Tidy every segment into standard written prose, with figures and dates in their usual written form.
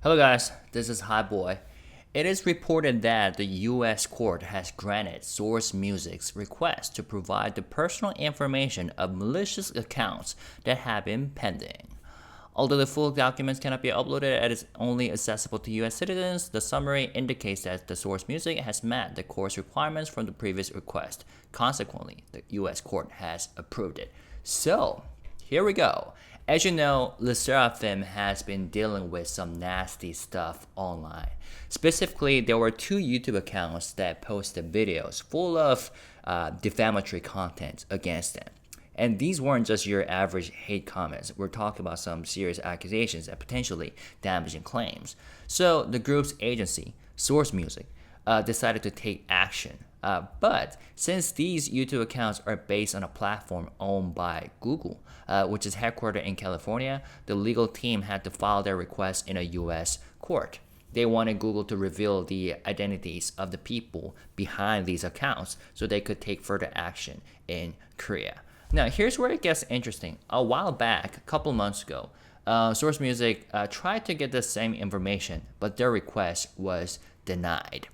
Hello guys, this is HYBE. It is reported that the US court has granted Ssormusic's request to provide the personal information of malicious accounts that have been pending. Although the full documents cannot be uploaded and is only accessible to US citizens, the summary indicates that the Ssormusik has met the court's requirements from the previous request. Consequently, the US court has approved it. So, here we go. As you know, 르세라핌 has been dealing with some nasty stuff online. Specifically, there were two YouTube accounts that posted videos full of defamatory content against them. And these weren't just your average hate comments. We're talking about some serious accusations and potentially damaging claims. So the group's agency, Ssormusik, decided to take action. But since these YouTube accounts are based on a platform owned by Google, which is headquartered in California, the legal team had to file their request in a US court. They wanted Google to reveal the identities of the people behind these accounts so they could take further action in Korea. Now, here's where it gets interesting. A while back, a couple months ago, Ssormusik tried to get the same information, but their request was denied.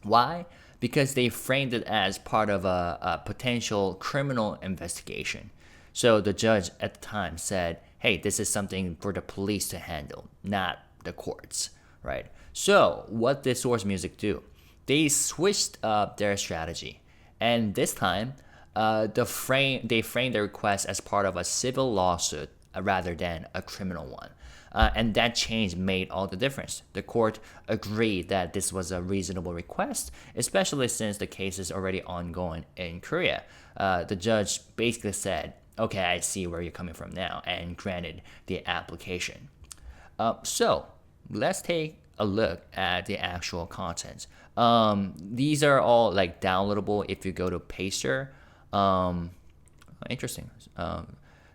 Why? Because they framed it as part of a potential criminal investigation. So the judge at the time said, hey, this is something for the police to handle, not the courts, right? So what did Ssormusik do? They switched up their strategy. And this time, they framed the request as part of a civil lawsuit rather than a criminal one. And that change made all the difference. The court agreed that this was a reasonable request, especially since the case is already ongoing in Korea. The judge basically said, okay, I see where you're coming from now, and granted the application. So let's take a look at the actual contents. These are all like downloadable if you go to Paster. Interesting.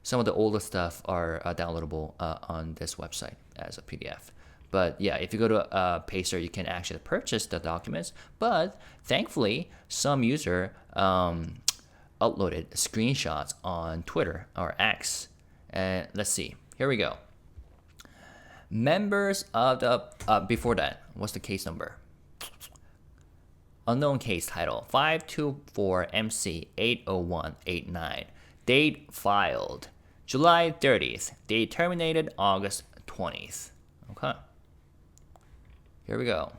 Some of the older stuff are downloadable on this website as a PDF. But yeah, if you go to Paster, you can actually purchase the documents. But thankfully, some user uploaded screenshots on Twitter or X. And let's see. Here we go. Members of the... before that, what's the case number? Unknown case title 524MC80189. Date filed July 30th. Date terminated August 20th. Okay. Here we go.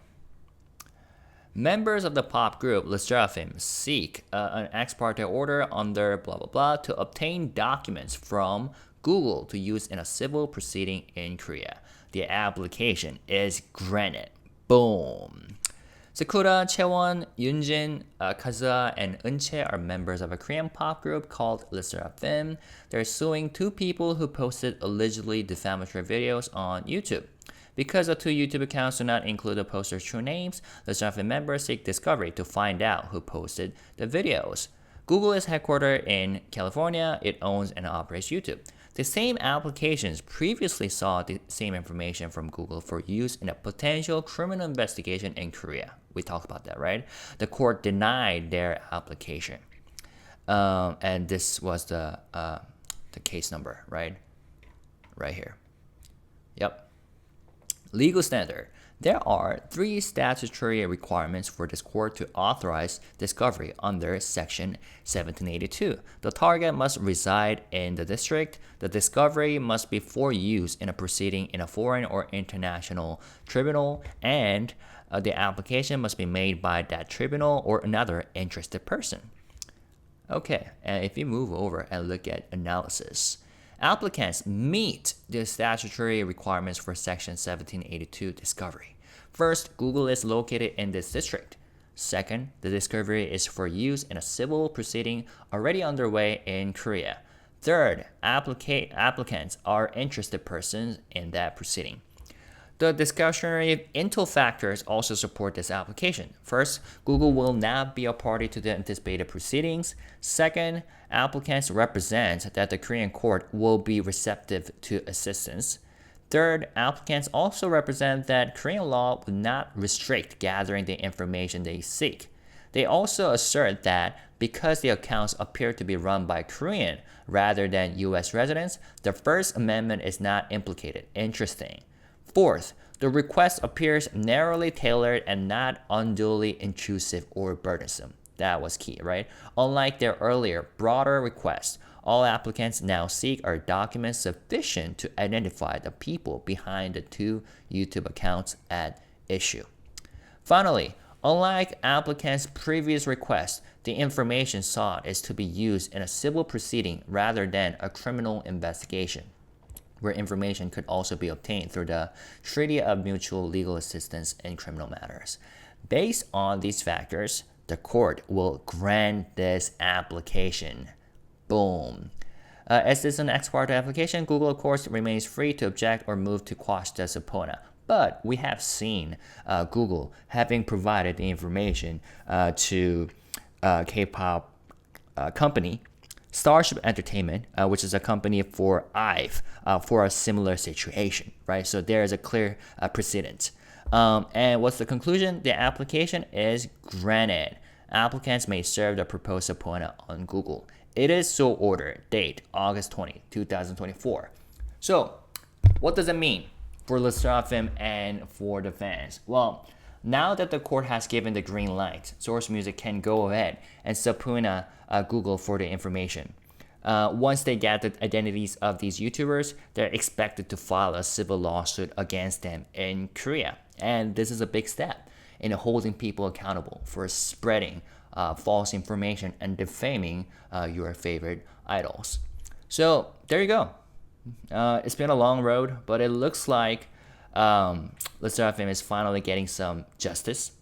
Members of the pop group 르세라핌 seek an ex parte order under blah blah blah to obtain documents from Google to use in a civil proceeding in Korea. The application is granted. Boom. Sakura, Chaewon, Yoonjin, Kazuha, and Eunchae are members of a Korean pop group called Sserafim. They're suing two people who posted allegedly defamatory videos on YouTube. Because the two YouTube accounts do not include the posters' true names, the Sserafim members seek discovery to find out who posted the videos. Google is headquartered in California. It owns and operates YouTube. The same applications previously saw the same information from Google for use in a potential criminal investigation in Korea. We talked about that, right? The court denied their application. And this was the case number, right? Right here. Yep. Legal standard. There are 3 statutory requirements for this court to authorize discovery under Section 1782. The target must reside in the district. The discovery must be for use in a proceeding in a foreign or international tribunal, and the application must be made by that tribunal or another interested person. Okay, and if you move over and look at analysis, applicants meet the statutory requirements for Section 1782 discovery. First, Google is located in this district. Second, the discovery is for use in a civil proceeding already underway in Korea. Third, applicants are interested persons in that proceeding. The discretionary intel factors also support this application. First, Google will not be a party to the anticipated proceedings. Second, applicants represent that the Korean court will be receptive to assistance. Third, applicants also represent that Korean law will not restrict gathering the information they seek. They also assert that because the accounts appear to be run by Korean rather than US residents, the First Amendment is not implicated. Interesting. Fourth, The request appears narrowly tailored and not unduly intrusive or burdensome. That was key, right? Unlike their earlier, broader requests, all applicants now seek are documents sufficient to identify the people behind the 2 YouTube accounts at issue. Finally, unlike applicants' previous request, the information sought is to be used in a civil proceeding rather than a criminal investigation, where information could also be obtained through the Treaty of Mutual Legal Assistance in Criminal Matters. Based on these factors, the court will grant this application. Boom. As this is an ex parte application, Google, of course, remains free to object or move to quash the subpoena. But we have seen Google having provided the information to K-pop company Starship Entertainment, which is a company for IVE, for a similar situation, right? So there is a clear precedent. And what's the conclusion? The application is granted. Applicants may serve the proposed subpoena on Google. It is so ordered. Date, August 20, 2024. So, what does it mean for Sserafim and for the fans? Well, now that the court has given the green light, 쏘스뮤직 can go ahead and subpoena Google for the information. Once they get the identities of these YouTubers, they're expected to file a civil lawsuit against them in Korea. And this is a big step in holding people accountable for spreading false information and defaming your favorite idols. So there you go. It's been a long road, but it looks like Sserafim is finally getting some justice.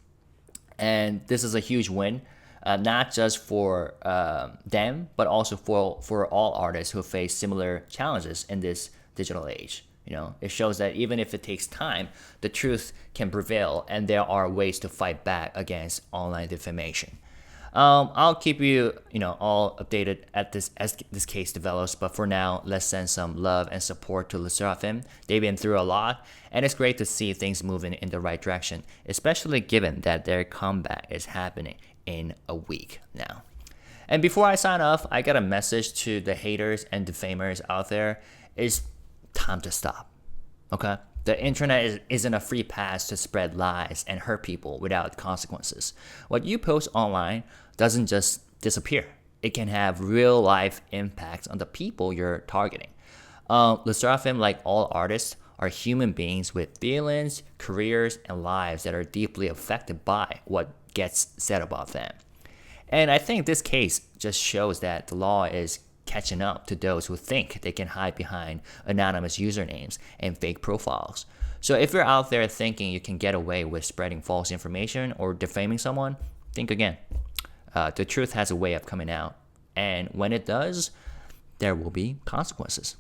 And this is a huge win, not just for them, but also for all artists who face similar challenges in this digital age. You know, it shows that even if it takes time, the truth can prevail, and there are ways to fight back against online defamation. I'll keep you, all updated as this case develops. But for now, let's send some love and support to Sserafim. They've been through a lot, and it's great to see things moving in the right direction, especially given that their comeback is happening in a week now. And before I sign off, I got a message to the haters and defamers out there. It's time to stop. Okay? The internet isn't a free pass to spread lies and hurt people without consequences. What you post online doesn't just disappear. It can have real life impacts on the people you're targeting. Sserafim, like all artists, are human beings with feelings, careers, and lives that are deeply affected by what gets said about them. And I think this case just shows that the law is catching up to those who think they can hide behind anonymous usernames and fake profiles. So if you're out there thinking you can get away with spreading false information or defaming someone, think again. The truth has a way of coming out, and when it does, there will be consequences.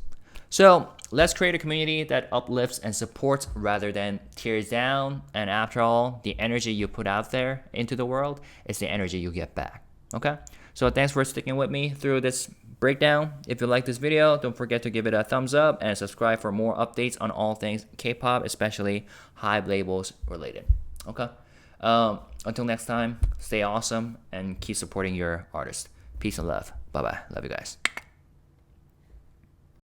So let's create a community that uplifts and supports rather than tears down. And after all, the energy you put out there into the world is the energy you get back. Okay? So thanks for sticking with me through this breakdown. If you like this video, don't forget to give it a thumbs up and subscribe for more updates on all things K-pop, especially HYBE labels related. Okay? Until next time, stay awesome and keep supporting your artist. Peace and love. Bye-bye. Love you guys.